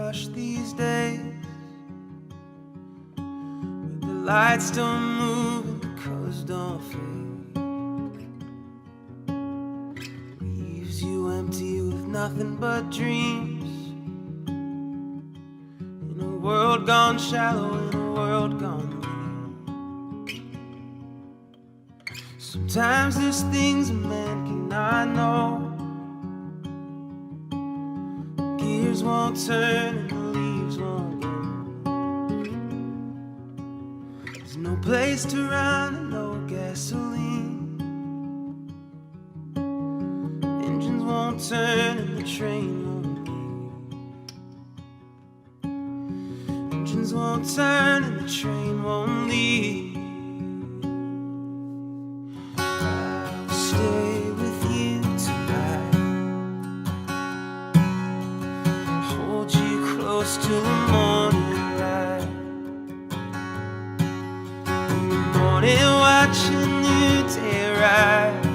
rush these days, where the lights don't move and the colors don't fade. Leaves you empty with nothing but dreams, in a world gone shallow, in a world gone deep. Sometimes there's things a man cannot know. Gears won't turn and the leaves won't blow. There's no place to run and no gasoline. Engines won't turn and the train won't leave. Engines won't turn and the train won't leave. I'll stay with you tonight, hold you close till the morning light. In the morning watch a new day rise.